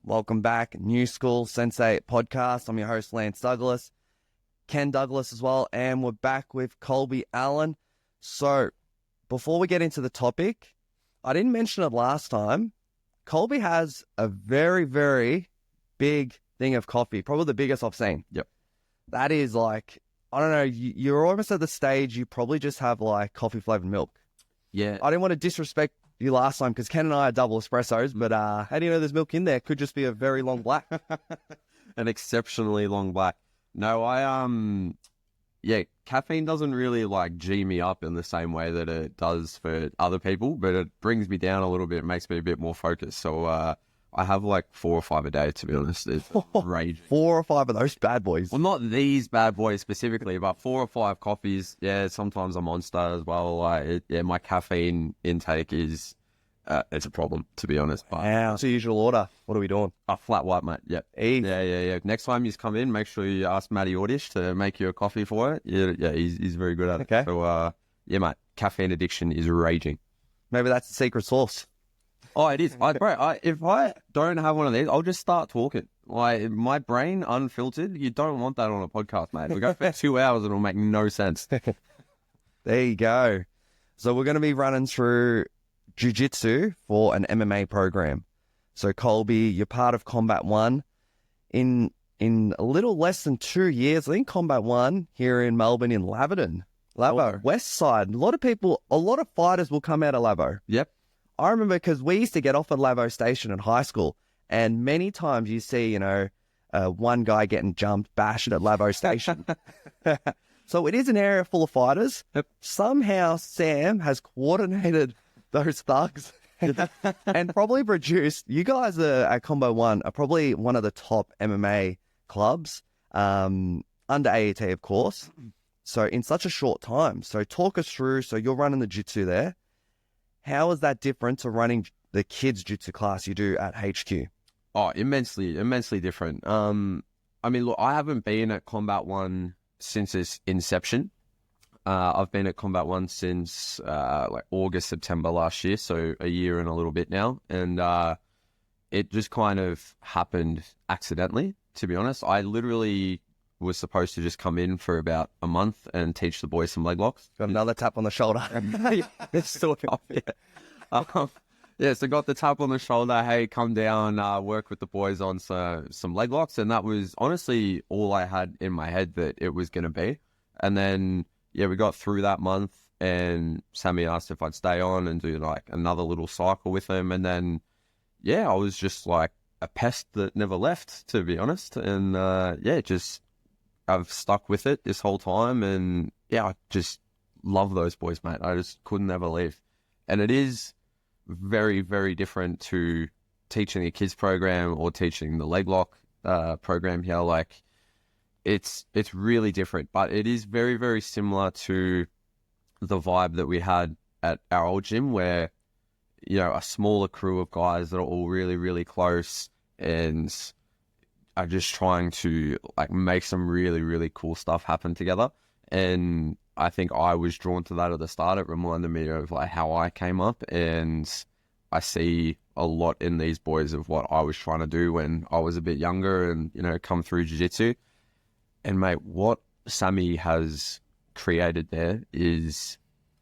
Welcome back. New School Sensei podcast. I'm your host, Lance Douglas. Ken Douglas as well. And we're back with Colby Allen. So before we get into the topic, I didn't mention it last time. Colby has a very, very big thing of coffee. Probably the biggest I've seen. Yep. That is like, I don't know, you're almost at the stage you probably just have like coffee flavored milk. Yeah. I didn't want to disrespect you last time because Ken and I are double espressos, but how do you know there's milk in there? Could just be a very long black. An exceptionally long black. No, caffeine doesn't really like G me up in the same way that it does for other people, but it brings me down a little bit, makes me a bit more focused. So I have like 4 or 5 a day, to be honest. It's raging. 4 or 5 of those bad boys. Well, not these bad boys specifically, but 4 or 5 coffees. Yeah, sometimes a Monster as well. My caffeine intake is it's a problem, to be honest. But wow. What's the usual order? What are we doing? A flat white, mate. Yep. Yeah. Next time you come in, make sure you ask Matty Ordish to make you a coffee for it. Yeah, he's very good at it. Okay. So, mate, caffeine addiction is raging. Maybe that's the secret sauce. Oh, it is. If I don't have one of these, I'll just start talking. Like, my brain unfiltered, you don't want that on a podcast, mate. We go for 2 hours and it'll make no sense. There you go. So we're going to be running through Jiu-Jitsu for an MMA program. So Colby, you're part of Combat One. In a little less than 2 years, I think Combat One here in Melbourne in Laverton. Lavo, West Side. A lot of fighters will come out of Lavo. Yep. I remember because we used to get off at Lavo Station in high school, and many times you see, one guy getting jumped, bashed at Lavo Station. So it is an area full of fighters. Yep. Somehow Sam has coordinated those thugs and probably produced, you guys at Combo One are probably one of the top MMA clubs, under AET, of course. So in such a short time. So talk us through, so you're running the jiu-jitsu there. How is that different to running the kids' jiu-jitsu class you do at HQ? Oh, immensely different. Look, I haven't been at Combat One since its inception. I've been at Combat One since August, September last year, so a year and a little bit now. And it just kind of happened accidentally, to be honest. I literally was supposed to just come in for about a month and teach the boys some leg locks. Got another tap on the shoulder. So got the tap on the shoulder. Hey, come down, work with the boys on some leg locks. And that was honestly all I had in my head that it was going to be. And then, we got through that month and Sammy asked if I'd stay on and do like another little cycle with him. And then, I was just like a pest that never left, to be honest. And I've stuck with it this whole time. And I just love those boys, mate. I just couldn't ever leave. And it is very, very different to teaching a kids program or teaching the leg lock program here. Like, it's really different, but it is very, very similar to the vibe that we had at our old gym where, a smaller crew of guys that are all really, really close and are just trying to like make some really, really cool stuff happen together. And I think I was drawn to that at the start. It reminded me of like how I came up, and I see a lot in these boys of what I was trying to do when I was a bit younger and, come through jiu-jitsu. And mate, what Sammy has created there is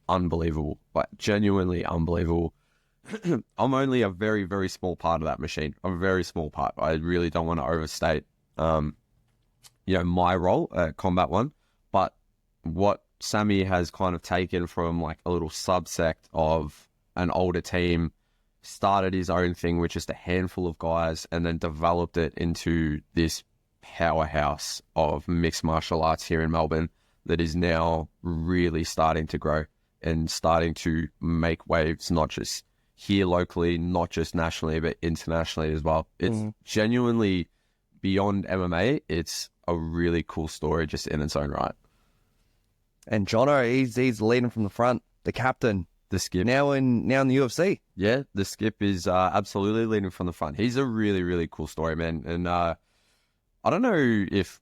unbelievable, like genuinely unbelievable. I'm only a very, very small part of that machine. I'm a very small part. I really don't want to overstate, my role at Combat One, but what Sammy has kind of taken from like a little subsect of an older team, started his own thing with just a handful of guys, and then developed it into this powerhouse of mixed martial arts here in Melbourne that is now really starting to grow and starting to make waves, not just here locally, not just nationally, but internationally as well. It's genuinely beyond MMA. It's a really cool story just in its own right. And Jono, he's leading from the front, the captain. The skip. Now in the UFC. Yeah, the skip is absolutely leading from the front. He's a really, really cool story, man. And I don't know if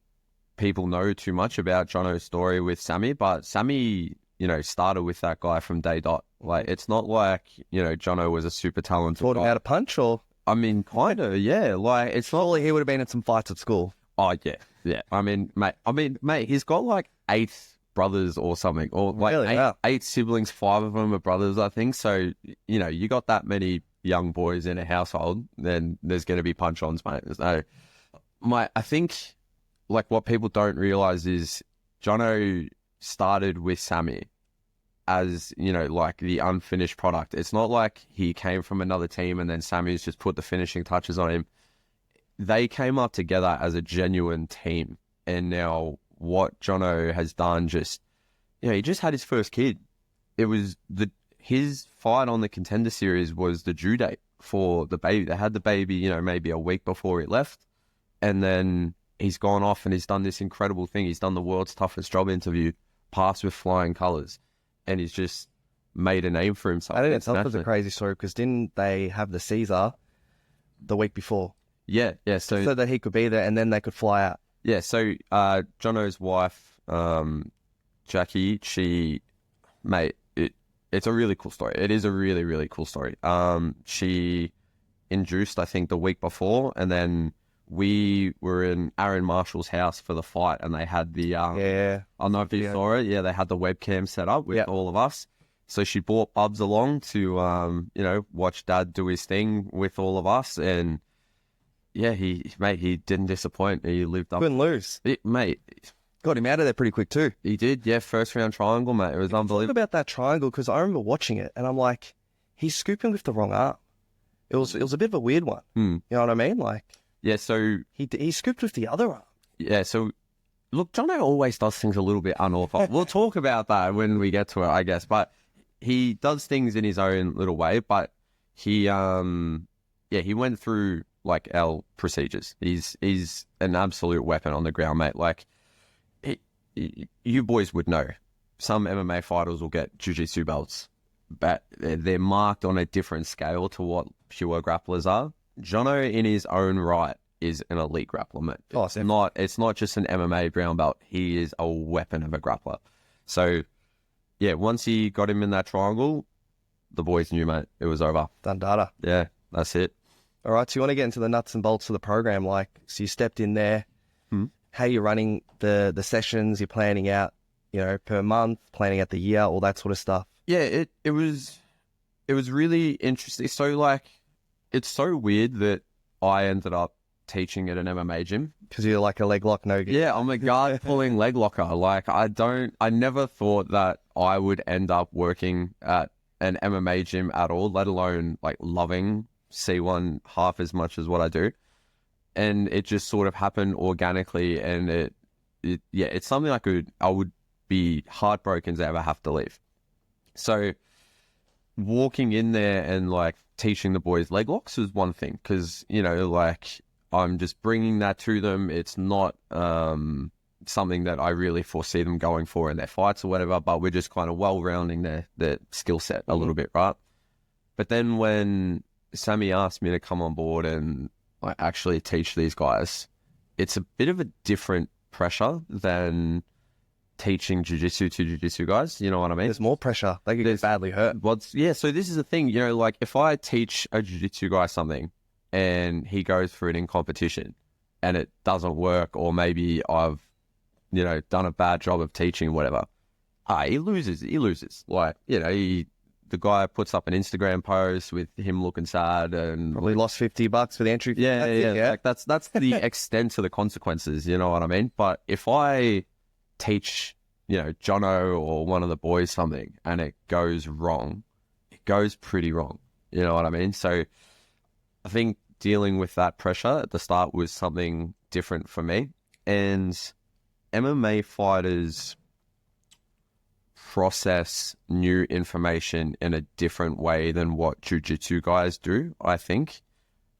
people know too much about Jono's story with Sammy, but Sammy, started with that guy from day dot. Like, it's not like, Jono was a super talented Taught him guy. how to punch, or I mean, kind of, yeah. Like, it's not. Surely he would have been in some fights at school. Oh, yeah, yeah. I mean, mate, he's got like 8 brothers or something, or like Really? 8, Wow. 8 siblings. 5 of them are brothers, I think. So, you know, you got that many young boys in a household, then there's going to be punch-ons, mate. So, I think, like, what people don't realize is Jono started with Sammy as, you know, like the unfinished product. It's not like he came from another team and then Sammy's just put the finishing touches on him. They came up together as a genuine team. And now what Jono has done, just, you know, he just had his first kid. It was his fight on the Contender Series was the due date for the baby. They had the baby, you know, maybe a week before he left. And then he's gone off and he's done this incredible thing. He's done the world's toughest job interview, passed with flying colours. And he's just made a name for himself. I think itself was a crazy story because didn't they have the Caesar the week before? Yeah. So that he could be there and then they could fly out. Yeah, so Jono's wife, Jackie, it's a really cool story. It is a really, really cool story. She induced, I think, the week before, and then we were in Aaron Marshall's house for the fight, and they had the I don't know if you saw it. Yeah, they had the webcam set up with all of us. So she brought Bubs along to you know, watch Dad do his thing with all of us, and yeah, he didn't disappoint. He lived up. Couldn't lose. Mate. Got him out of there pretty quick too. He did, yeah. First round triangle, mate. It was unbelievable. Talk about that triangle because I remember watching it and I'm like, he's scooping with the wrong arm. It was a bit of a weird one. You know what I mean? Like, yeah. So he scooped with the other arm. Yeah. So look, Jono always does things a little bit unorthodox. We'll talk about that when we get to it, I guess. But he does things in his own little way. But he he went through like our procedures. He's an absolute weapon on the ground, mate. Like, you boys would know, some MMA fighters will get jiu-jitsu belts, but they're marked on a different scale to what pure grapplers are. Jono, in his own right, is an elite grappler, mate. It's not just an MMA brown belt. He is a weapon of a grappler. So, yeah, once he got him in that triangle, the boys knew, mate. It was over. Done data. Yeah, that's it. All right, so you want to get into the nuts and bolts of the program, like, so you stepped in there, how you're running the sessions, you're planning out, you know, per month, planning out the year, all that sort of stuff. Yeah, it was really interesting. So, like, it's so weird that I ended up teaching at an MMA gym. Because you're like a leg lock no good. Yeah, I'm a guard pulling leg locker. Like, I never thought that I would end up working at an MMA gym at all, let alone, like, loving C1 half as much as what I do. And it just sort of happened organically, and it's something I would be heartbroken to ever have to leave. So walking in there and like teaching the boys leg locks was one thing, because, you know, like, I'm just bringing that to them. It's not something that I really foresee them going for in their fights or whatever, but we're just kind of well-rounding their skill set a little bit, right? But then when Sammy asked me to come on board and like actually teach these guys, it's a bit of a different pressure than teaching jiu-jitsu to jiu-jitsu guys. You know what I mean? There's more pressure. They could get badly hurt. So this is the thing, you know, like, if I teach a jiu-jitsu guy something and he goes for it in competition and it doesn't work, or maybe I've, you know, done a bad job of teaching, whatever, he loses. Like, you know, the guy puts up an Instagram post with him looking sad and probably lost $50 for the entry. Yeah. Like, that's the extent of the consequences. You know what I mean? But if I teach, you know, Jono or one of the boys something and it goes wrong, it goes pretty wrong. You know what I mean? So I think dealing with that pressure at the start was something different for me. And MMA fighters process new information in a different way than what jiu-jitsu guys do, I think.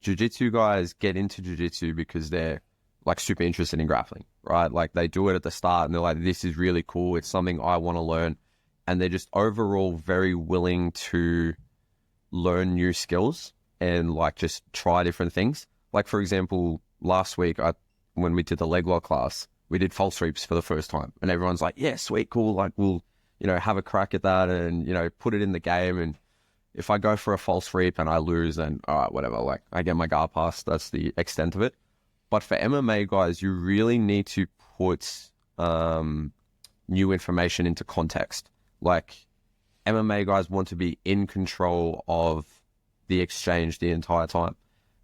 Jiu-jitsu guys get into jiu-jitsu because they're like super interested in grappling, right? Like, they do it at the start and they're like, this is really cool. It's something I want to learn. And they're just overall very willing to learn new skills and like just try different things. Like, for example, last week, when we did the leg lock class, we did false sweeps for the first time and everyone's like, yeah, sweet, cool. Like, we'll, you know, have a crack at that and, you know, put it in the game. And if I go for a false reap and I lose, then all right, whatever. Like I get my guard pass. That's the extent of it. But for MMA guys, you really need to put new information into context. Like MMA guys want to be in control of the exchange the entire time,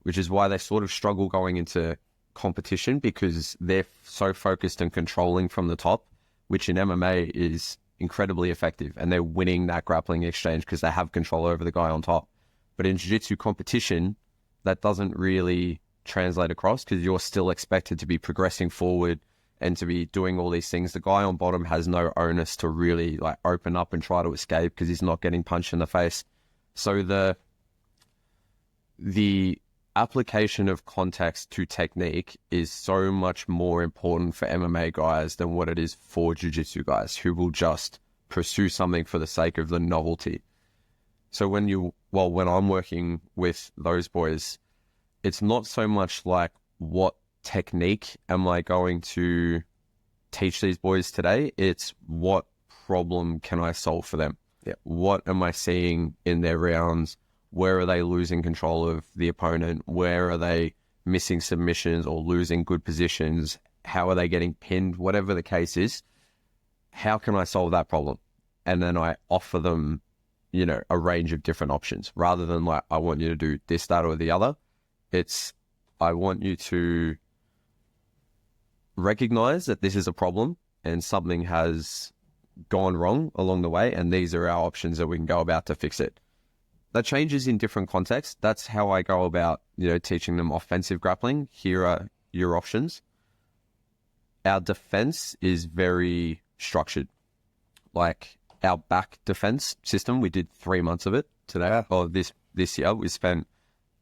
which is why they sort of struggle going into competition, because they're so focused on controlling from the top, which in MMA is incredibly effective, and they're winning that grappling exchange because they have control over the guy on top. But in jiu-jitsu competition, that doesn't really translate across, because you're still expected to be progressing forward and to be doing all these things. The guy on bottom has no onus to really like open up and try to escape because he's not getting punched in the face. So the application of context to technique is so much more important for MMA guys than what it is for jiu-jitsu guys, who will just pursue something for the sake of the novelty. So when I'm working with those boys, it's not so much like what technique am I going to teach these boys today? It's what problem can I solve for them? What am I seeing in their rounds? Where are they losing control of the opponent? Where are they missing submissions or losing good positions? How are they getting pinned? Whatever the case is, how can I solve that problem? And then I offer them, you know, a range of different options, rather than like, I want you to do this, that, or the other. It's, I want you to recognize that this is a problem and something has gone wrong along the way, and these are our options that we can go about to fix it. That changes in different contexts. That's how I go about, you know, teaching them offensive grappling. Here are your options. Our defense is very structured. Like our back defense system, we did 3 months of it today, or this year. We spent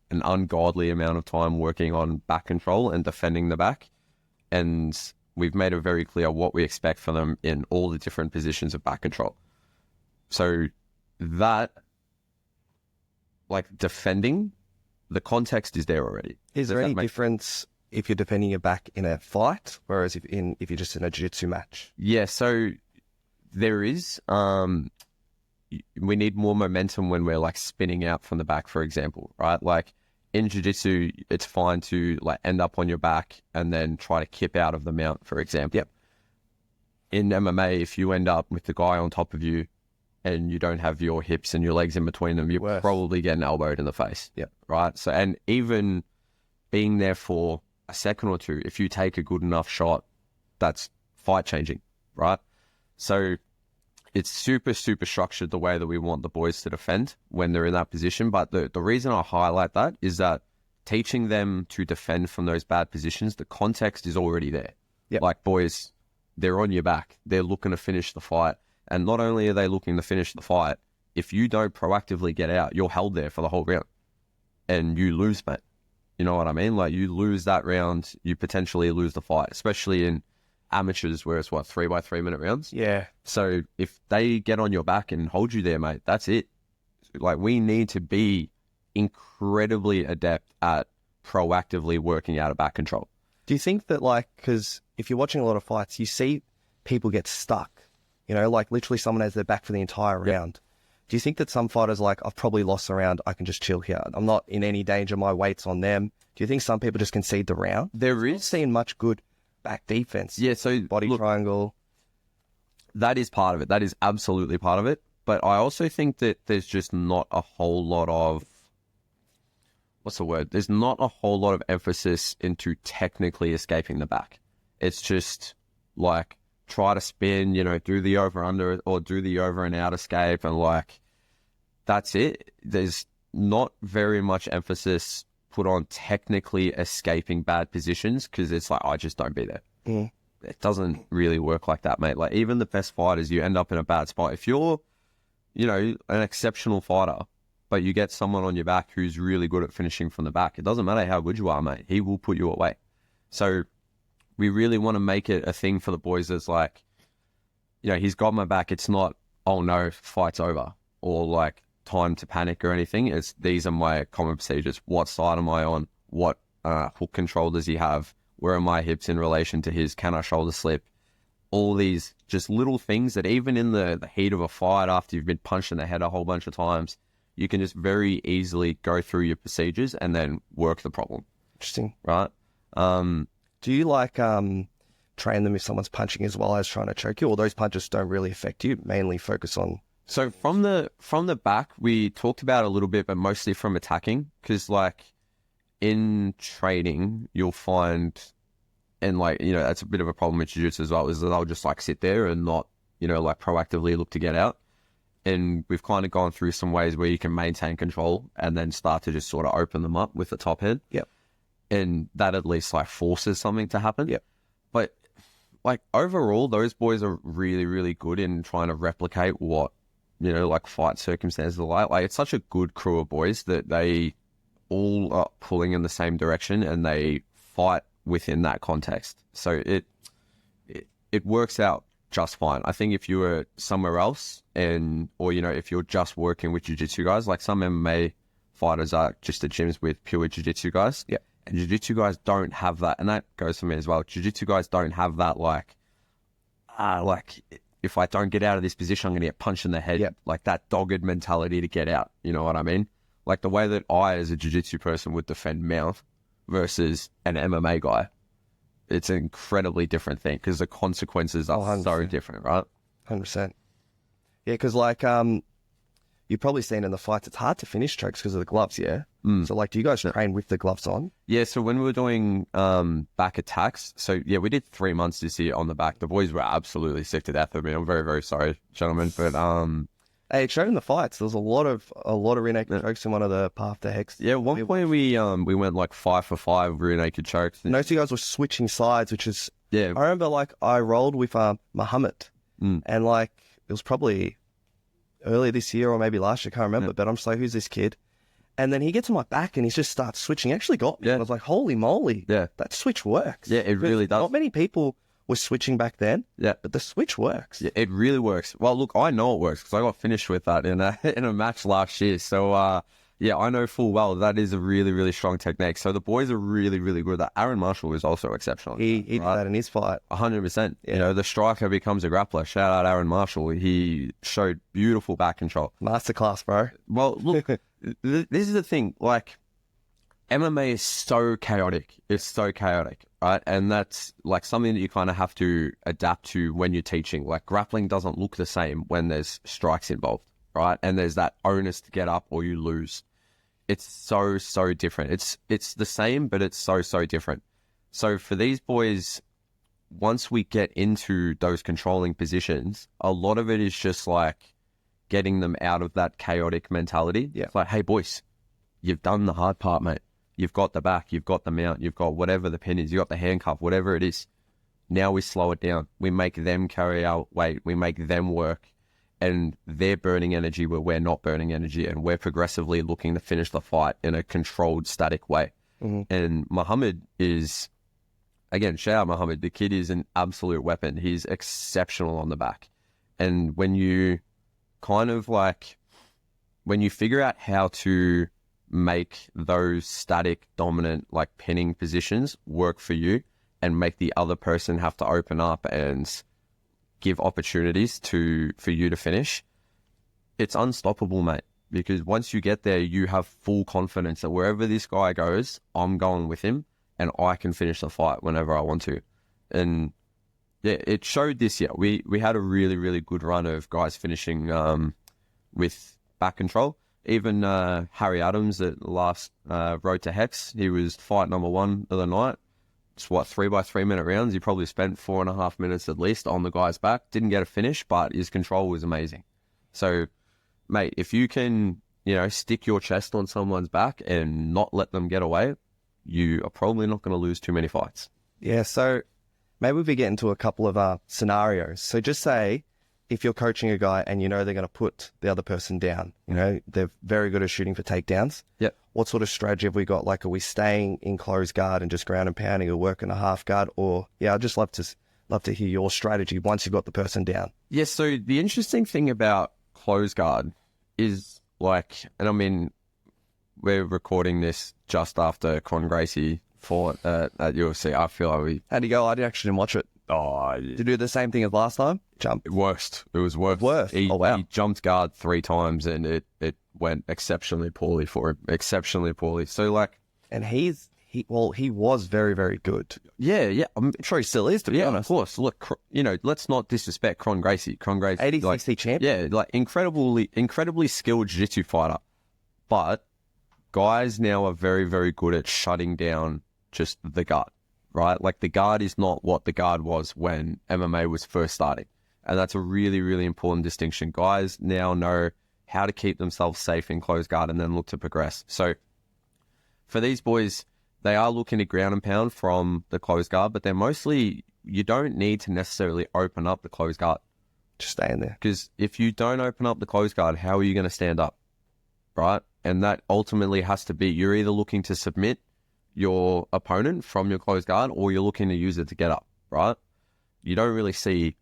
an ungodly amount of time working on back control and defending the back. And we've made it very clear what we expect from them in all the different positions of back control. So that, like defending, the context is there already. Is there any difference if you're defending your back in a fight, whereas if you're just in a jiu-jitsu match? Yeah, so there is. We need more momentum when we're like spinning out from the back, for example, right? Like in jiu-jitsu, it's fine to like end up on your back and then try to kip out of the mount, for example. In MMA, if you end up with the guy on top of you and you don't have your hips and your legs in between them, you're probably getting elbowed in the face. Right. So, and even being there for a second or two, if you take a good enough shot, that's fight changing. Right. So it's super, super structured the way that we want the boys to defend when they're in that position. But the reason I highlight that is that teaching them to defend from those bad positions, the context is already there. Like boys, they're on your back. They're looking to finish the fight. And not only are they looking to finish the fight, if you don't proactively get out, you're held there for the whole round and you lose, mate. You know what I mean? Like you lose that round, you potentially lose the fight, especially in amateurs where it's 3 by 3 minute rounds. So if they get on your back and hold you there, mate, that's it. Like we need to be incredibly adept at proactively working out of back control. Do you think that, like, because if you're watching a lot of fights, you see people get stuck, you know, like literally someone has their back for the entire round. Do you think that some fighters are like, I've probably lost the round, I can just chill here, I'm not in any danger, my weight's on them? Do you think some people just concede the round? There is. I've seen much good back defense. So body triangle. That is part of it. That is absolutely part of it. But I also think that there's just not a whole lot of, there's not a whole lot of emphasis into technically escaping the back. It's just like, try to spin, you know, do the over under or do the over and out escape, and like that's it. There's not very much emphasis put on technically escaping bad positions, because it's like, I just don't be there. It doesn't really work like that, mate. Like even the best fighters, you end up in a bad spot. If you're, you know, an exceptional fighter, but you get someone on your back who's really good at finishing from the back, it doesn't matter how good you are, mate. He will put you away. So we really want to make it a thing for the boys that's like, you know, he's got my back. It's not, oh no, fight's over, or like time to panic or anything. It's, these are my common procedures. What side am I on? What hook control does he have? Where are my hips in relation to his? Can I shoulder slip? All these just little things that even in the heat of a fight, after you've been punched in the head a whole bunch of times, you can just very easily go through your procedures and then work the problem. Interesting. Right? Do you like train them if someone's punching as well as trying to choke you, or those punches don't really affect you, mainly focus on? So from the back, we talked about a little bit, but mostly from attacking, because like in training, you'll find, and like, you know, that's a bit of a problem with jiu-jitsu as well, is that they'll just like sit there and not, you know, like proactively look to get out. And we've kind of gone through some ways where you can maintain control and then start to just sort of open them up with the top head. Yep. And that at least like forces something to happen. Yep. But like overall, those boys are really, really good in trying to replicate what, you know, like fight circumstances are like. Like it's such a good crew of boys that they all are pulling in the same direction and they fight within that context. So it works out just fine. I think if you were somewhere else or, you know, if you're just working with jiu-jitsu guys, like some MMA fighters are just at gyms with pure jiu-jitsu guys. Yeah. And jiu-jitsu guys don't have that. And that goes for me as well. Jiu-jitsu guys don't have that like if I don't get out of this position, I'm going to get punched in the head. Yep. Like that dogged mentality to get out. You know what I mean? Like the way that I, as a jiu-jitsu person, would defend mount versus an MMA guy. It's an incredibly different thing because the consequences are so different, right? 100%. Yeah, because like you've probably seen in the fights, it's hard to finish chokes because of the gloves, yeah? So like, do you guys train with the gloves on? Yeah, so when we were doing back attacks, so yeah, we did 3 months this year on the back. The boys were absolutely sick to death of me. I'm very, very sorry, gentlemen, but hey, it showed in the fights. There was a lot of rear naked chokes in one of the path to hex. Yeah, at one point we went like 5 for 5 rear naked chokes. Most of you guys were switching sides, which is, yeah. I remember like I rolled with Muhammad and like it was probably early this year or maybe last year, I can't remember, but I'm just like, who's this kid? And then he gets on my back and he just starts switching. He actually got me. Yeah. I was like, holy moly. Yeah. That switch works. Yeah, it really does. Not many people were switching back then. Yeah. But the switch works. Yeah, it really works. Well, look, I know it works because I got finished with that in a match last year. So, yeah, I know full well that is a really, really strong technique. So the boys are really, really good. That Aaron Marshall is also exceptional. He did that in his fight. 100%. Yeah. You know, the striker becomes a grappler. Shout out Aaron Marshall. He showed beautiful back control. Masterclass, bro. Well, look, this is the thing. Like, MMA is so chaotic. It's so chaotic, right? And that's like something that you kind of have to adapt to when you're teaching. Like grappling doesn't look the same when there's strikes involved, right? And there's that onus to get up or you lose. It's so, so different. It's the same, but it's so, so different. So for these boys, once we get into those controlling positions, a lot of it is just like getting them out of that chaotic mentality. Yeah. It's like, hey boys, you've done the hard part, mate. You've got the back, you've got the mount, you've got whatever the pin is, you've got the handcuff, whatever it is. Now we slow it down. We make them carry our weight. We make them work. And they're burning energy where we're not burning energy. And we're progressively looking to finish the fight in a controlled, static way. Mm-hmm. And Muhammad is, again, shout out Muhammad. The kid is an absolute weapon. He's exceptional on the back. And when you kind of like, when you figure out how to make those static, dominant, like pinning positions work for you and make the other person have to open up and give opportunities for you to finish, it's unstoppable, mate. Because once you get there, you have full confidence that wherever this guy goes, I'm going with him and I can finish the fight whenever I want to. And yeah, it showed this year. We had a really, really good run of guys finishing with back control. Even Harry Adams at the last Road to Hex, he was fight number 1 of the night. It's 3x3 minute rounds. He probably spent 4.5 minutes at least on the guy's back. Didn't get a finish, but his control was amazing. So, mate, if you can, you know, stick your chest on someone's back and not let them get away, you are probably not going to lose too many fights. Yeah, so maybe we get into a couple of scenarios. So just say if you're coaching a guy and you know they're going to put the other person down, you know, they're very good at shooting for takedowns. Yep. What sort of strategy have we got? Like, are we staying in close guard and just ground and pounding or working a half guard? Or, yeah, I'd just love to hear your strategy once you've got the person down. Yeah, so the interesting thing about close guard is like, and I mean, we're recording this just after Con Gracie fought at UFC. I feel like How'd he go? I actually didn't watch it. Oh, Did you do the same thing as last time? Jump. Worst. It was worse. Worse. He Oh, wow. He jumped guard 3 times and it went exceptionally poorly for him, exceptionally poorly. So like, And he was very, very good. yeah, I'm sure he still is, to be honest. Of course. Look, let's not disrespect Cron Gracie. 80, like, 60 champ. Yeah, like incredibly skilled jiu-jitsu fighter. But guys now are very, very good at shutting down just the guard, right? Like the guard is not what the guard was when MMA was first starting. And that's a really, really important distinction. Guys now know how to keep themselves safe in closed guard and then look to progress. So for these boys, they are looking to ground and pound from the closed guard, but they're mostly, you don't need to necessarily open up the closed guard. Just stay in there. Because if you don't open up the closed guard, how are you going to stand up, right? And that ultimately has to be, you're either looking to submit your opponent from your closed guard or you're looking to use it to get up, right? You don't really see,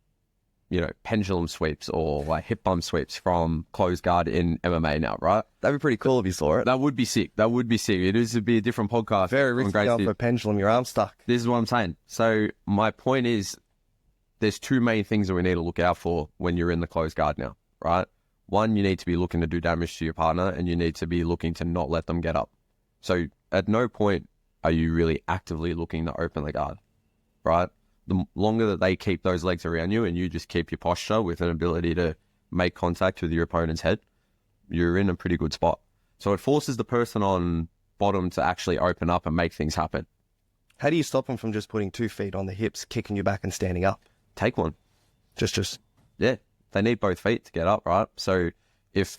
pendulum sweeps or like hip bump sweeps from closed guard in MMA now, right? That'd be pretty cool if you saw it. That would be sick. That would be sick. It is to be a different podcast. Very risky off a pendulum, your arm's stuck. This is what I'm saying. So my point is, there's two main things that we need to look out for when you're in the closed guard now, right? One, you need to be looking to do damage to your partner and you need to be looking to not let them get up. So at no point are you really actively looking to open the guard, right? The longer that they keep those legs around you and you just keep your posture with an ability to make contact with your opponent's head, you're in a pretty good spot. So it forces the person on bottom to actually open up and make things happen. How do you stop them from just putting 2 feet on the hips, kicking you back and standing up? Take one. Yeah. They need both feet to get up, right? So if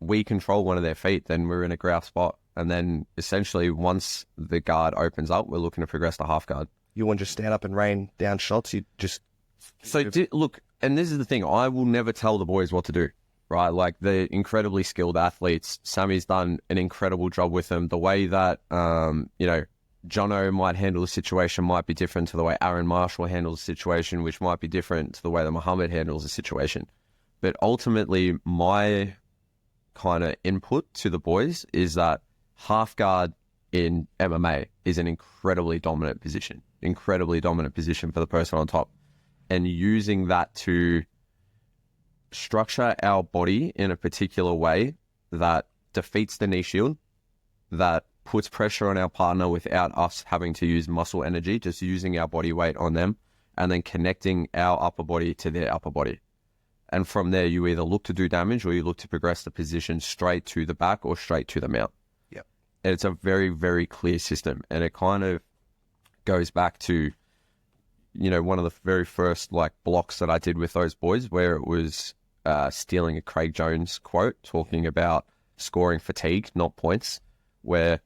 we control one of their feet, then we're in a ground spot. And then essentially once the guard opens up, we're looking to progress to half guard. You wouldn't just stand up and rain down shots. You just... So look, and this is the thing, I will never tell the boys what to do, right? Like they're incredibly skilled athletes. Sammy's done an incredible job with them. The way that, Jono might handle the situation might be different to the way Aaron Marshall handles the situation, which might be different to the way that Muhammad handles the situation. But ultimately, my kind of input to the boys is that half guard in MMA is an incredibly dominant position for the person on top. And using that to structure our body in a particular way that defeats the knee shield, that puts pressure on our partner without us having to use muscle energy, just using our body weight on them, and then connecting our upper body to their upper body. And from there, you either look to do damage or you look to progress the position straight to the back or straight to the mount. Yep. And it's a very, very clear system. And it kind of goes back to, one of the very first blocks that I did with those boys, where it was stealing a Craig Jones quote, talking about scoring fatigue, not points, where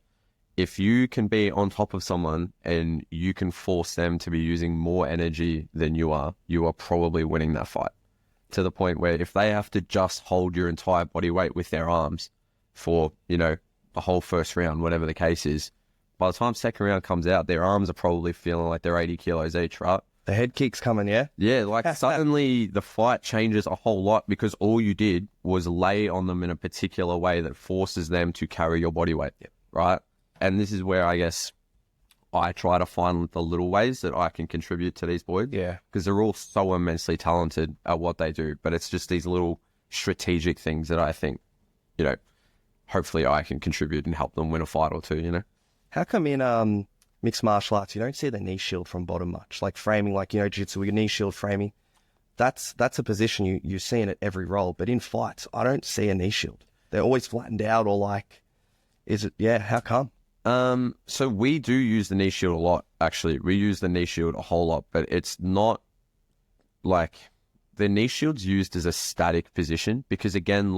if you can be on top of someone and you can force them to be using more energy than you are probably winning that fight. To the point where if they have to just hold your entire body weight with their arms for, the whole first round, whatever the case is, by the time second round comes out, their arms are probably feeling like they're 80 kilos each, right? The head kick's coming, yeah? Yeah, suddenly the fight changes a whole lot because all you did was lay on them in a particular way that forces them to carry your body weight, right? And this is where I guess I try to find the little ways that I can contribute to these boys. Yeah. Because they're all so immensely talented at what they do. But it's just these little strategic things that I think, hopefully I can contribute and help them win a fight or two, How come in mixed martial arts you don't see the knee shield from bottom much? Like framing, jiu-jitsu, your knee shield framing. That's a position you see in at every roll. But in fights, I don't see a knee shield. They're always flattened out or how come? So we do use the knee shield a lot, actually. We use the knee shield a whole lot, but it's not the knee shield's used as a static position because, again,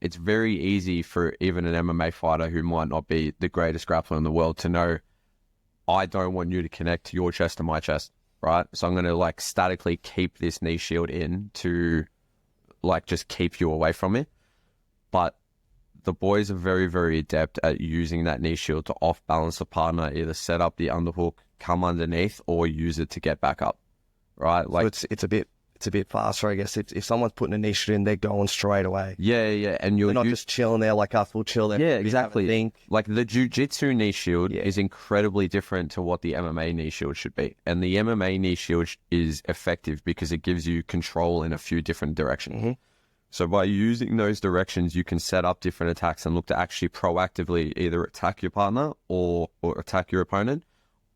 it's very easy for even an MMA fighter who might not be the greatest grappler in the world to know, I don't want you to connect to your chest to my chest, right? So I'm going to statically keep this knee shield in to just keep you away from me. But the boys are very, very adept at using that knee shield to off-balance a partner, either set up the underhook, come underneath, or use it to get back up, right? So it's a bit faster, I guess. If someone's putting a knee shield in, they're going straight away. Yeah. And you're not just chilling there like us. We'll chill there. Yeah, exactly. The Jiu-Jitsu knee shield is incredibly different to what the MMA knee shield should be. And the MMA knee shield is effective because it gives you control in a few different directions. Mm-hmm. So by using those directions, you can set up different attacks and look to actually proactively either attack your partner or attack your opponent,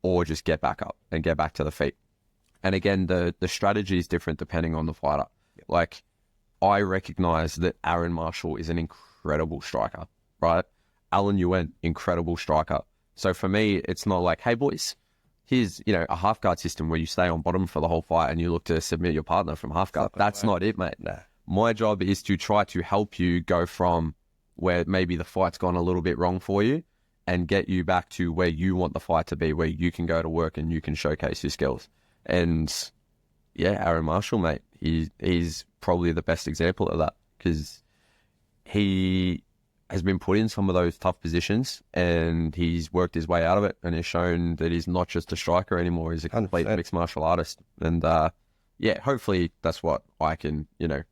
or just get back up and get back to the feet. And again, the strategy is different depending on the fighter. Like, I recognize that Aaron Marshall is an incredible striker, right? Alan Yuen, incredible striker. So for me, it's not like, hey boys, here's, a half guard system where you stay on bottom for the whole fight and you look to submit your partner from half guard. That's not it, mate. Nah. My job is to try to help you go from where maybe the fight's gone a little bit wrong for you and get you back to where you want the fight to be, where you can go to work and you can showcase your skills. And yeah, Aaron Marshall, mate, he's probably the best example of that, because he has been put in some of those tough positions and he's worked his way out of it, and has shown that he's not just a striker anymore. He's a complete 100%. Mixed martial artist. And yeah, hopefully that's what I can,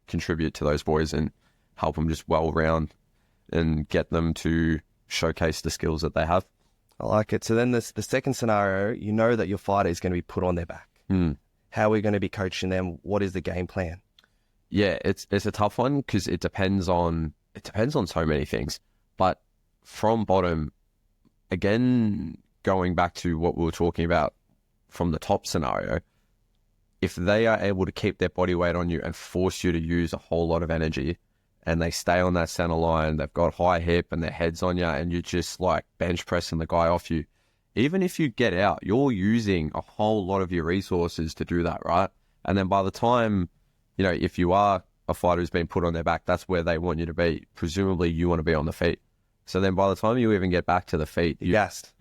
contribute to those boys and help them just well round and get them to showcase the skills that they have. I like it. So then the second scenario, you know that your fighter is going to be put on their back. How are we going to be coaching them? What is the game plan? Yeah, it's a tough one, because it depends on so many things. But from bottom, again, going back to what we were talking about from the top scenario, if they are able to keep their body weight on you and force you to use a whole lot of energy, and they stay on that center line, they've got high hip and their head's on you, and you're just like bench pressing the guy off you, even if you get out, you're using a whole lot of your resources to do that, right? And then by the time, if you are a fighter who's been put on their back, that's where they want you to be. Presumably you want to be on the feet. So then by the time you even get back to the feet, you're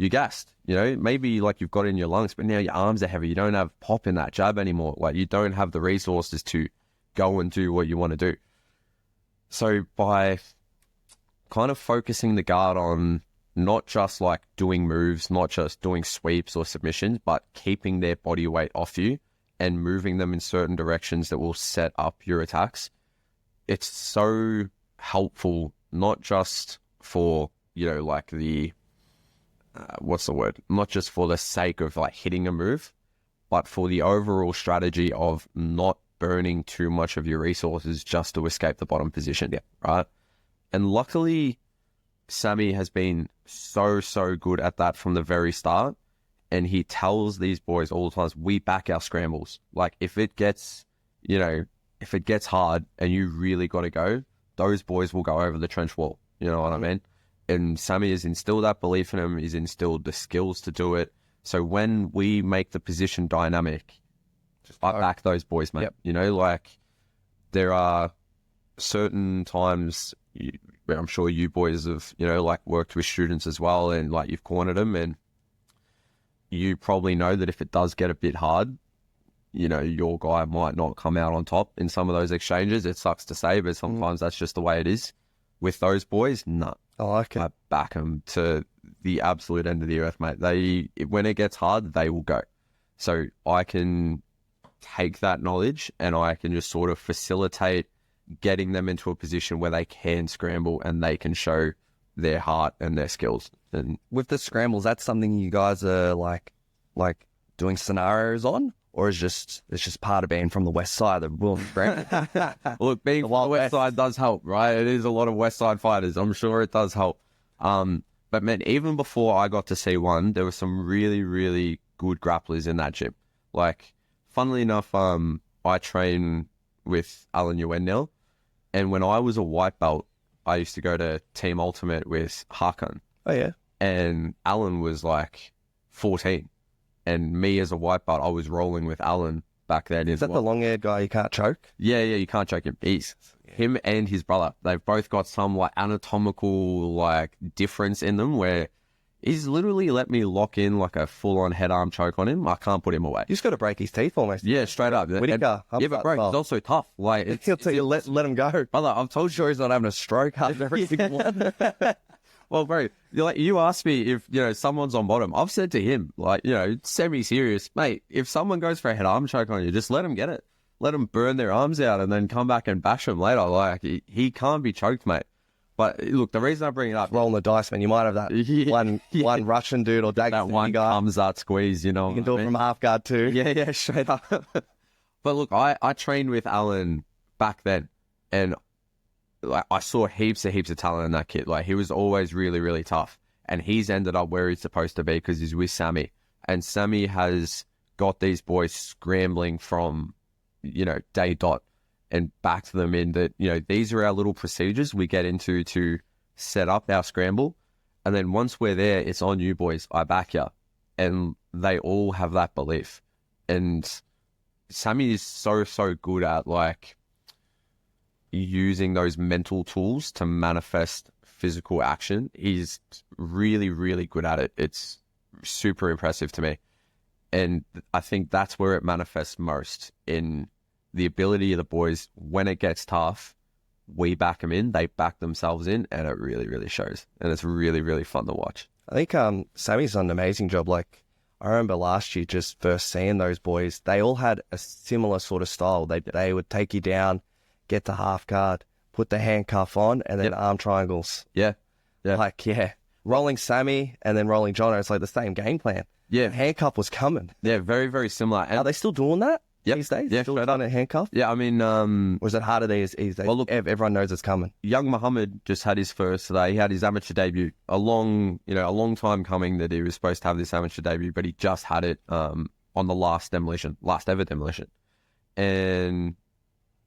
gassed. Maybe like you've got it in your lungs, but now your arms are heavy. You don't have pop in that jab anymore. Like, you don't have the resources to go and do what you want to do. So by kind of focusing the guard on not just like doing moves, not just doing sweeps or submissions, but keeping their body weight off you and moving them in certain directions that will set up your attacks, it's so helpful, not just for, like the, not just for the sake of like hitting a move, but for the overall strategy of not burning too much of your resources just to escape the bottom position, right? And luckily, Sammy has been so good at that from the very start. And he tells these boys all the time, we back our scrambles. Like, if it gets hard and you really got to go, those boys will go over the trench wall. You know what I mean? And Sammy has instilled that belief in him. He's instilled the skills to do it. So when we make the position dynamic, I back those boys, mate. Yep. Like, there are certain times, I'm sure you boys have, like worked with students as well, and like you've cornered them, and you probably know that if it does get a bit hard, your guy might not come out on top in some of those exchanges. It sucks to say, but sometimes that's just the way it is. With those boys, no. I like it. I back them to the absolute end of the earth, mate. When it gets hard, they will go. So I can take that knowledge and I can just sort of facilitate getting them into a position where they can scramble and they can show their heart and their skills. And with the scrambles, that's something you guys are like doing scenarios on, or it's just part of being from the west side of the scramble? Look, being from the west side does help, right? It is a lot of west side fighters. I'm sure it does help. But man, even before I got to C1, there were some really, really good grapplers in that gym. Like, funnily enough, I train with Alan Yuen now, and when I was a white belt, I used to go to Team Ultimate with Hakan. Oh, yeah. And Alan was like 14. And me as a white belt, I was rolling with Alan back then. Is that the long-haired guy you can't choke? Yeah, you can't choke him. Him and his brother, they've both got some like anatomical like difference in them where he's literally let me lock in like a full-on head-arm choke on him. I can't put him away. You just got to break his teeth almost. Yeah, straight up. Whitaker. Yeah, but bro, he's also tough. Like, he'll tell you, let him go. Brother, I've told you he's not having a stroke after every single one. Well, bro, you asked me if, someone's on bottom. I've said to him, like, semi-serious, mate, if someone goes for a head-arm choke on you, just let them get it. Let them burn their arms out and then come back and bash them later. Like, he can't be choked, mate. But look, the reason I bring it up, rolling the dice, man. You might have that one Russian dude or Dagestan that one guy. comes that squeeze, You can do it from half guard too. Yeah, straight up. But look, I trained with Alan back then, and like, I saw heaps of talent in that kid. Like, he was always really, really tough. And he's ended up where he's supposed to be because he's with Sammy. And Sammy has got these boys scrambling from, day dot and back to them in that, these are our little procedures we get into to set up our scramble. And then once we're there, it's on you boys. I back you. And they all have that belief. And Sammy is so good at like using those mental tools to manifest physical action. He's really, really good at it. It's super impressive to me. And I think that's where it manifests most, in the ability of the boys. When it gets tough, we back them in, they back themselves in, and it really, really shows. And it's really, really fun to watch. I think Sammy's done an amazing job. Like, I remember last year just first seeing those boys. They all had a similar sort of style. They would take you down, get to half guard, put the handcuff on, and then arm triangles. Yeah. Rolling Sammy and then rolling Jono. It's like the same game plan. Yeah. The handcuff was coming. Yeah, very, very similar. And are they still doing that these days? Yeah, still done a handcuff? Yeah, I mean... or is it harder these days? Well, look, everyone knows it's coming. Young Muhammad just had his first today. He had his amateur debut. A long time coming that he was supposed to have this amateur debut, but he just had it on the last ever demolition. And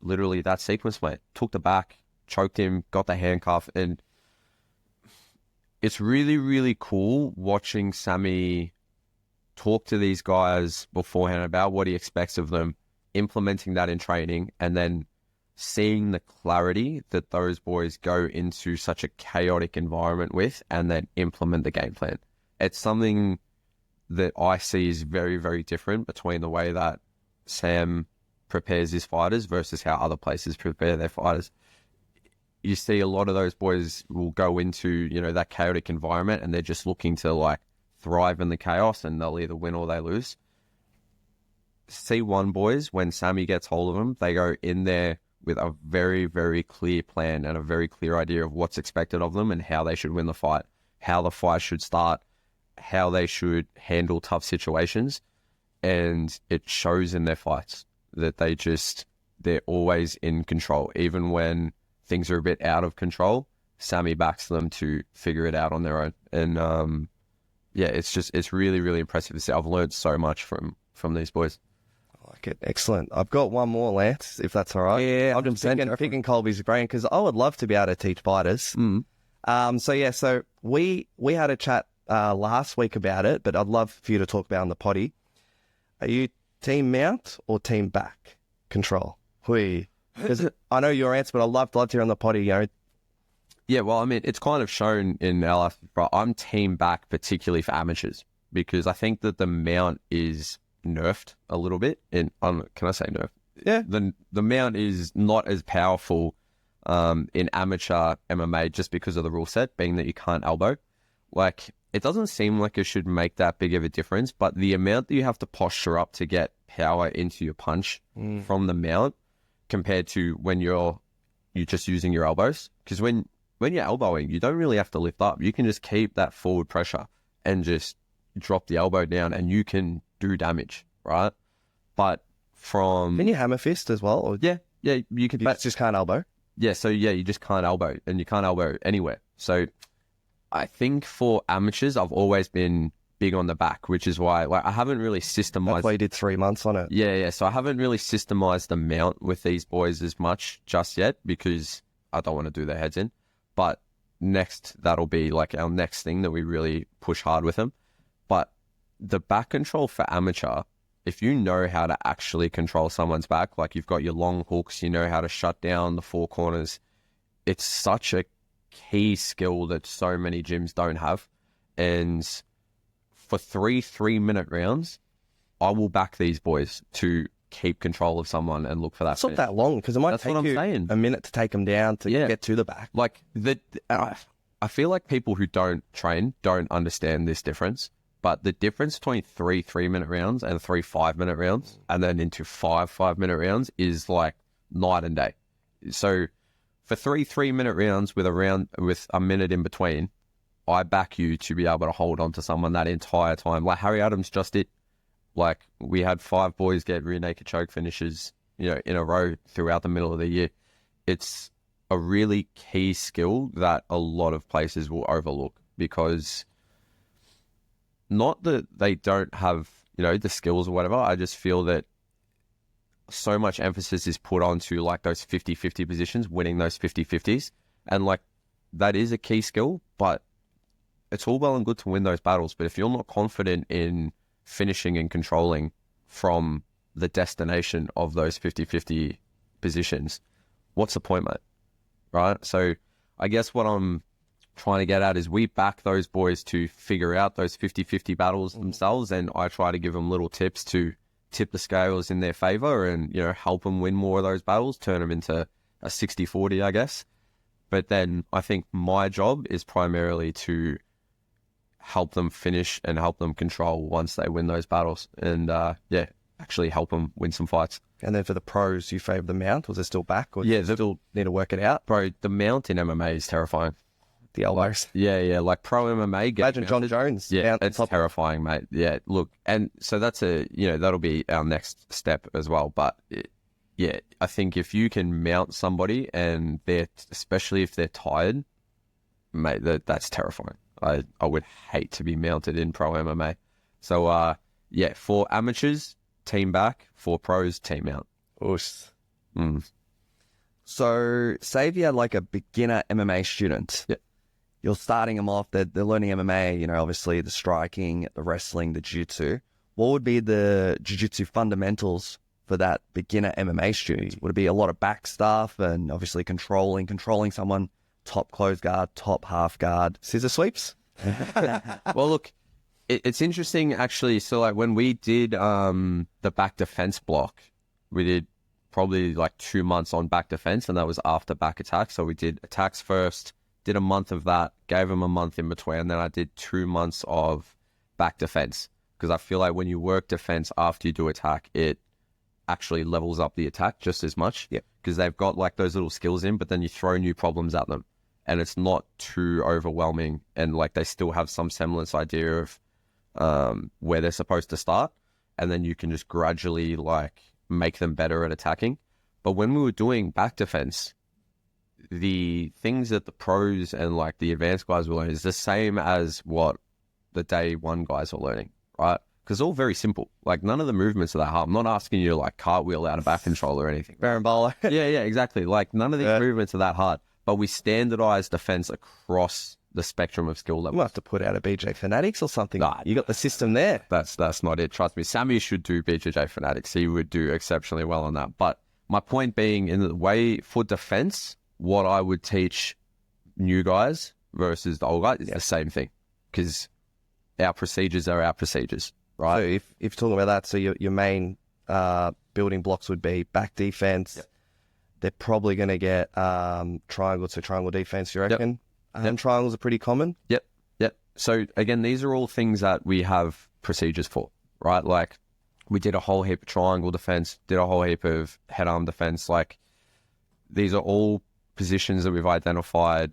literally that sequence, mate, took the back, choked him, got the handcuff, and it's really, really cool watching Sammy talk to these guys beforehand about what he expects of them, implementing that in training, and then seeing the clarity that those boys go into such a chaotic environment with, and then implement the game plan. It's something that I see is very, very different between the way that Sam prepares his fighters versus how other places prepare their fighters. You see a lot of those boys will go into, that chaotic environment, and they're just looking to like thrive in the chaos, and they'll either win or they lose. C1 boys, when Sammy gets hold of them, they go in there with a very, very clear plan and a very clear idea of what's expected of them and how they should win the fight, how the fight should start, how they should handle tough situations. And it shows in their fights that they're always in control. Even when things are a bit out of control, Sammy backs them to figure it out on their own. And it's really, really impressive to see. I've learned so much from these boys. I like it. Excellent. I've got one more, Lance, if that's all right. Yeah, I'm just picking Colby's brain because I would love to be able to teach fighters. So we had a chat last week about it, but I'd love for you to talk about it on the potty. Are you team mount or team back control? Because I know your answer, but I'd love to hear on the potty, Yeah, well, I mean, it's kind of shown in our... I'm team back, particularly for amateurs, because I think that the mount is nerfed a little bit. Can I say nerfed? Yeah. The mount is not as powerful in amateur MMA just because of the rule set, being that you can't elbow. Like, it doesn't seem like it should make that big of a difference, but the amount that you have to posture up to get power into your punch from the mount compared to when you're just using your elbows. Because when you're elbowing, you don't really have to lift up. You can just keep that forward pressure and just drop the elbow down and you can do damage, right? But can you hammer fist as well? Or yeah, you can. You just can't elbow? Yeah, so you just can't elbow, and you can't elbow anywhere. So I think for amateurs, I've always been big on the back, which is why I haven't really systemized. That's why you did 3 months on it. Yeah. So I haven't really systemized the mount with these boys as much just yet because I don't want to do their heads in. But that'll be like our next thing that we really push hard with them. But the back control for amateur, if you know how to actually control someone's back, like you've got your long hooks, you know how to shut down the four corners, it's such a key skill that so many gyms don't have. And for 3-minute rounds, I will back these boys to keep control of someone and look for that. It's not that long because it might take you a minute to take them down to get to the back. Like I feel like people who don't train don't understand this difference. But the difference between 3-minute rounds and 3 5-minute rounds and then into 5 5-minute rounds is like night and day. So for 3-minute rounds with a minute in between, I back you to be able to hold on to someone that entire time. Like Harry Adams just did. Like we had 5 boys get rear naked choke finishes, in a row throughout the middle of the year. It's a really key skill that a lot of places will overlook, because not that they don't have, the skills or whatever. I just feel that so much emphasis is put onto like those 50-50 positions, winning those 50-50s. And like, that is a key skill, but it's all well and good to win those battles. But if you're not confident in finishing and controlling from the destination of those 50-50 positions, what's the point, mate? Right? So I guess what I'm trying to get at is we back those boys to figure out those 50-50 battles themselves, and I try to give them little tips to tip the scales in their favor and, help them win more of those battles, turn them into a 60-40, I guess. But then I think my job is primarily to help them finish and help them control once they win those battles, and actually help them win some fights. And then for the pros, you favour the mount, or is it still back, or yeah, they still need to work it out? Bro, the mount in MMA is terrifying. The elbows. Yeah, like pro MMA. Imagine John Jones. Yeah, it's terrifying, mate. Yeah, look, and so that's that'll be our next step as well. But I think if you can mount somebody and especially if they're tired, mate, that's terrifying. I would hate to be mounted in pro MMA. So for amateurs, team back. For pros, team out. Oof. So say if you had like a beginner MMA student. Yeah. You're starting them off, they're learning MMA, obviously the striking, the wrestling, the jiu-jitsu. What would be the jiu-jitsu fundamentals for that beginner MMA student? Would it be a lot of back stuff and obviously controlling someone, top close guard, top half guard, scissor sweeps? Well, look, it's interesting actually. So like when we did the back defense block, we did probably like 2 months on back defense, and that was after back attack. So we did attacks first, did a month of that, gave them a month in between, and then I did 2 months of back defense, because I feel like when you work defense after you do attack, it actually levels up the attack just as much. Yeah. Because they've got like those little skills in, but then you throw new problems at them, and it's not too overwhelming, and like they still have some semblance idea of where they're supposed to start, and then you can just gradually like make them better at attacking. But when we were doing back defense, the things that the pros and like the advanced guys were learning is the same as what the day one guys are learning, right? Because it's all very simple. Like none of the movements are that hard. I'm not asking you to like cartwheel out of back control or anything. Barambola. yeah, exactly. Like none of these movements are that hard, but we standardize defense across the spectrum of skill levels. We'll have to put out a BJ Fanatics or something. Nah, you got the system there. That's not it. Trust me. Sammy should do BJJ Fanatics. He would do exceptionally well on that. But my point being, in the way for defense, what I would teach new guys versus the old guys is the same thing, because our procedures are our procedures, right? So if you're talking about that, so your main building blocks would be back defense. Yep. They're probably going to get triangle defense, you reckon? Yep. Triangles are pretty common? Yep. So again, these are all things that we have procedures for, right? Like we did a whole heap of triangle defense, did a whole heap of head arm defense. Like these are all positions that we've identified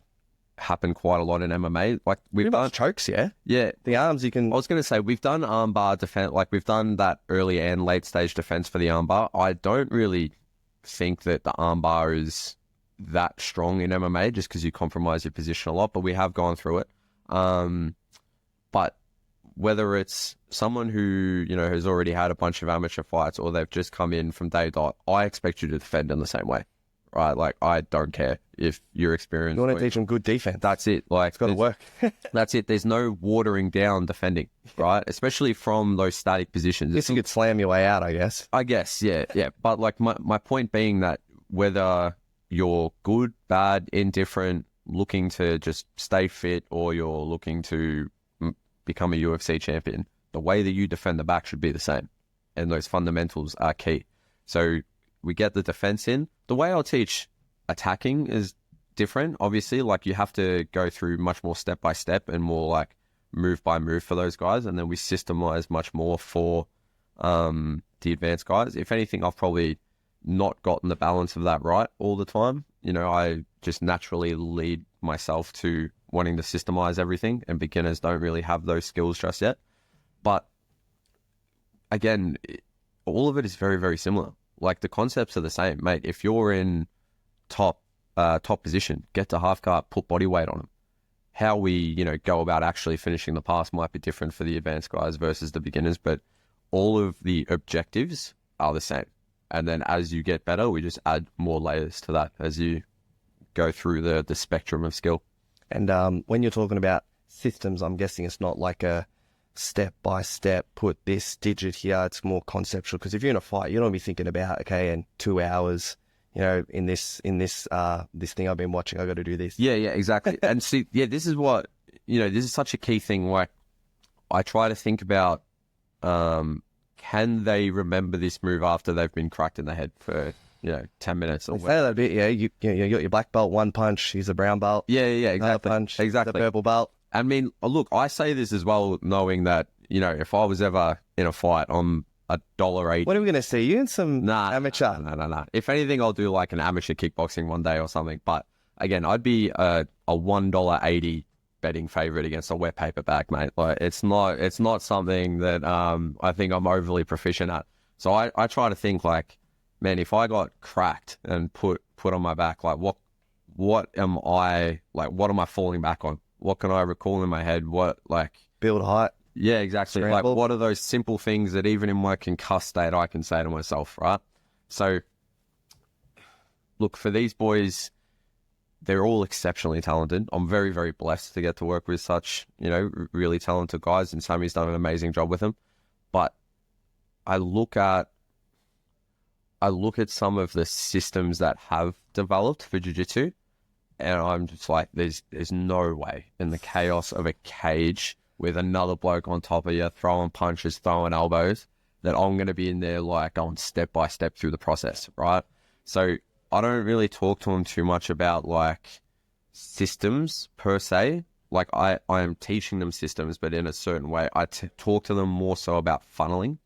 happen quite a lot in MMA. Like we've done chokes, yeah? Yeah. The arms you can... I was going to say, we've done armbar defense, like we've done that early and late stage defense for the armbar. I don't really think that the armbar is that strong in MMA just because you compromise your position a lot, but we have gone through it. But whether it's someone who, has already had a bunch of amateur fights or they've just come in from day dot, I expect you to defend in the same way. Right, like I don't care if you're experienced. You want to teach them good defense. That's it. Like it's got to work. That's it. There's no watering down defending, right? Especially from those static positions. You could slam your way out, I guess. Yeah. But like my point being that whether you're good, bad, indifferent, looking to just stay fit, or you're looking to become a UFC champion, the way that you defend the back should be the same, and those fundamentals are key. So we get the defense in. The way I'll teach attacking is different, obviously. Like you have to go through much more step by step and more like move by move for those guys, and then we systemize much more for the advanced guys. If anything, I've probably not gotten the balance of that right all the time. I just naturally lead myself to wanting to systemize everything, and beginners don't really have those skills just yet. But again, all of it is very, very similar. Like the concepts are the same, mate. If you're in top top position, get to half guard, put body weight on them. How we, go about actually finishing the pass might be different for the advanced guys versus the beginners, but all of the objectives are the same. And then as you get better, we just add more layers to that as you go through the spectrum of skill. And when you're talking about systems, I'm guessing it's not like a step-by-step, put this digit here. It's more conceptual, because if you're in a fight, you don't be thinking about, okay, in 2 hours, in this thing I've been watching, I got to do this. Yeah, exactly. And see, this is what, this is such a key thing. Like, I try to think about, can they remember this move after they've been cracked in the head for, 10 minutes? Or say that a bit, yeah. You got your black belt, one punch, he's a brown belt. Yeah, exactly. Punch, exactly. The purple belt. I mean, look, I say this as well, knowing that, if I was ever in a fight, I'm $1.80. When are we going to see you in some amateur? No. If anything, I'll do like an amateur kickboxing one day or something. But again, I'd be a $1.80 betting favorite against a wet paper bag, mate. Like, it's not something that I think I'm overly proficient at. So I try to think like, man, if I got cracked and put on my back, like what am I falling back on? What can I recall in my head? Build height. Yeah, exactly. Scramble. Like, what are those simple things that even in my concussed state, I can say to myself, right? So, look, for these boys, they're all exceptionally talented. I'm very, very blessed to get to work with such, really talented guys, and Sammy's done an amazing job with them. But I look at some of the systems that have developed for jiu-jitsu, and I'm just like, there's no way in the chaos of a cage with another bloke on top of you, throwing punches, throwing elbows, that I'm going to be in there like going step by step through the process, right? So I don't really talk to them too much about like systems per se. Like I am teaching them systems, but in a certain way. I talk to them more so about funneling,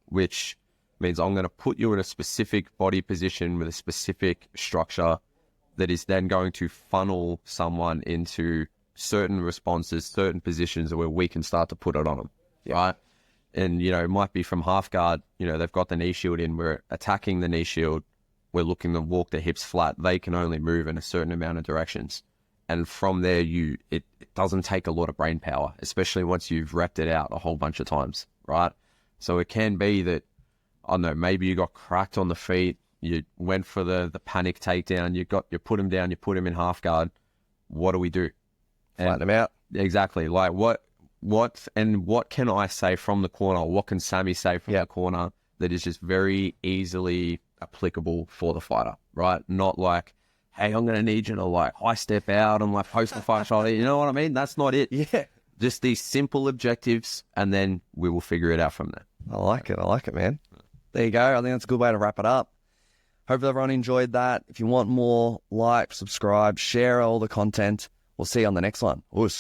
which means I'm going to put you in a specific body position with a specific structure that is then going to funnel someone into certain responses, certain positions where we can start to put it on them, right? And, it might be from half guard, they've got the knee shield in, we're attacking the knee shield, we're looking to walk their hips flat, they can only move in a certain amount of directions. And from there, it doesn't take a lot of brain power, especially once you've repped it out a whole bunch of times, right? So it can be that, I don't know, maybe you got cracked on the feet, you went for the panic takedown, you put him down, you put him in half guard. What do we do? Flatten him out. Exactly. Like what can I say from the corner? What can Sammy say from the corner that is just very easily applicable for the fighter, right? Not like, hey, I'm going to need you to like high step out and like post the fight shot. You know what I mean? That's not it. Yeah. Just these simple objectives, and then we will figure it out from there. I like it, man. There you go. I think that's a good way to wrap it up. Hope everyone enjoyed that. If you want more, like, subscribe, share all the content. We'll see you on the next one. Oos.